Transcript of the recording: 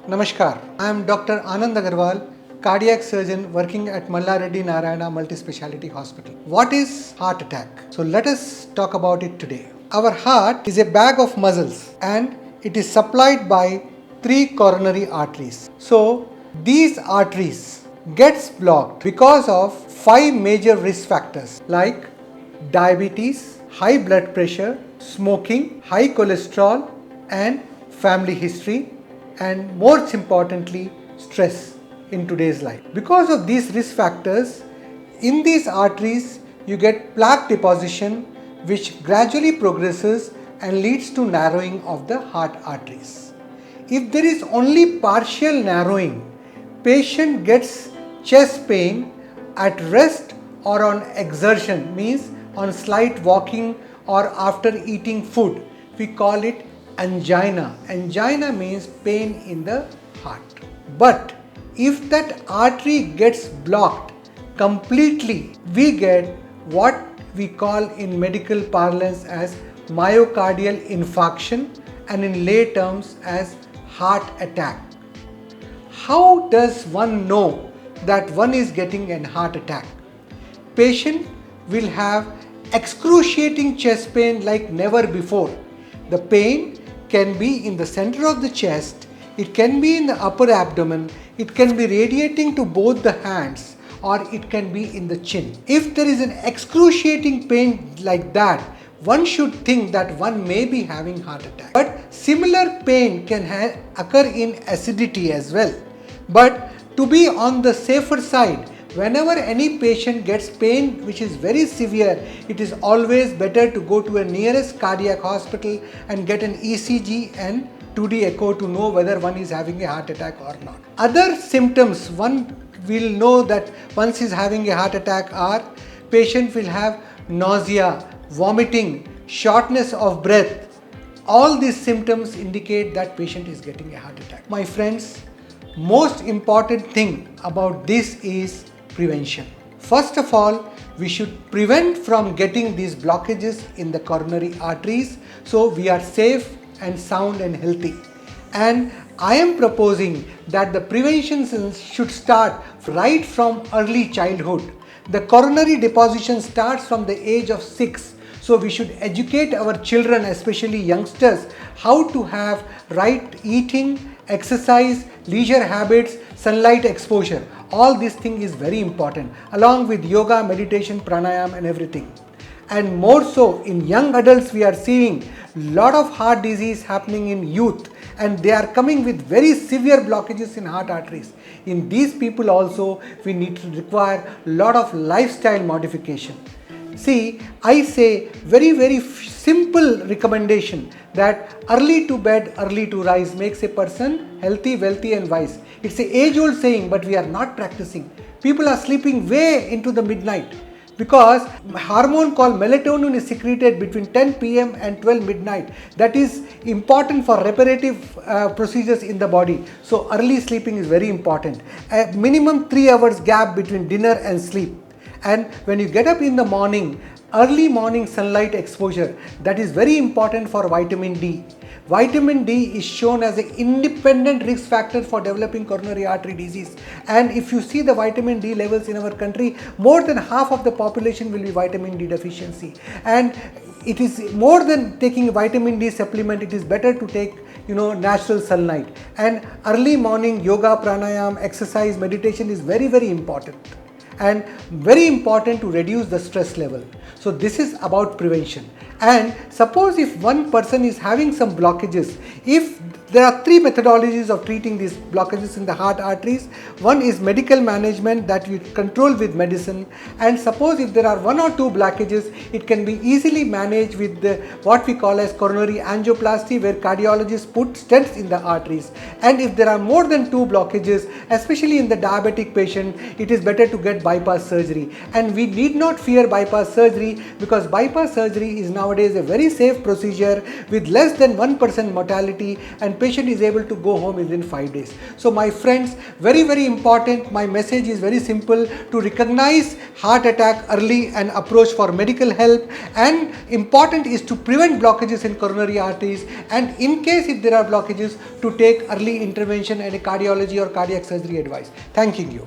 Namaskar, I am Dr. Anand Agarwal, cardiac surgeon working at Malla Reddy Narayana Multispeciality Hospital. What is heart attack? So let us talk about it today. Our heart is a bag of muscles and it is supplied by three coronary arteries. So these arteries gets blocked because of five major risk factors like diabetes, high blood pressure, smoking, high cholesterol and family history, and most importantly stress in today's life. Because of these risk factors, in these arteries you get plaque deposition which gradually progresses and leads to narrowing of the heart arteries. If there is only partial narrowing, patient gets chest pain at rest or on exertion, means on slight walking or after eating food. We call it angina. Angina means pain in the heart. But if that artery gets blocked completely, we get what we call in medical parlance as myocardial infarction and in lay terms as heart attack. How does one know that one is getting an heart attack? Patient will have excruciating chest pain like never before. The pain can be in the center of the chest, it can be in the upper abdomen, it can be radiating to both the hands, or it can be in the chin. If there is an excruciating pain like that, one should think that one may be having heart attack. But similar pain can occur in acidity as well. But to be on the safer side, whenever any patient gets pain which is very severe, it is always better to go to a nearest cardiac hospital and get an ECG and 2D echo to know whether one is having a heart attack or not. Other symptoms one will know that once is having a heart attack are patient will have nausea, vomiting, shortness of breath. All these symptoms indicate that patient is getting a heart attack. My friends, most important thing about this is prevention. First of all, we should prevent from getting these blockages in the coronary arteries so we are safe and sound and healthy. And I am proposing that the prevention should start right from early childhood. The coronary deposition starts from the age of 6. So we should educate our children, especially youngsters, how to have right eating, exercise, leisure habits, sunlight exposure. All these things is very important, along with yoga, meditation, pranayam and everything. And more so in young adults, we are seeing lot of heart disease happening in youth, and they are coming with very severe blockages in heart arteries. In these people also we need to require lot of lifestyle modification. See, I say very simple recommendation that early to bed, early to rise makes a person healthy, wealthy and wise. It's an age-old saying, but we are not practicing. People are sleeping way into the midnight because hormone called melatonin is secreted between 10 p.m. and 12 midnight. That is important for reparative procedures in the body. So early sleeping is very important. A minimum 3 hours gap between dinner and sleep. And when you get up in the morning, early morning sunlight exposure, that is very important for vitamin D. Vitamin D is shown as an independent risk factor for developing coronary artery disease. And if you see the vitamin D levels in our country, more than half of the population will be vitamin D deficiency. And it is more than taking a vitamin D supplement, it is better to take natural sunlight. And early morning yoga, pranayam, exercise, meditation is very important. And very important to reduce the stress level. So this is about prevention. And suppose if one person is having some blockages, if there are three methodologies of treating these blockages in the heart arteries. One is medical management that you control with medicine, and suppose if there are 1 or 2 blockages, it can be easily managed with what we call as coronary angioplasty, where cardiologists put stents in the arteries. And if there are more than 2 blockages, especially in the diabetic patient, it is better to get bypass surgery. And we need not fear bypass surgery, because bypass surgery is nowadays a very safe procedure with less than 1% mortality, and patient is able to go home within 5 days. So my friends, very important, my message is very simple: to recognize heart attack early and approach for medical help, and important is to prevent blockages in coronary arteries, and in case if there are blockages, to take early intervention and a cardiology or cardiac surgery advice. Thanking you.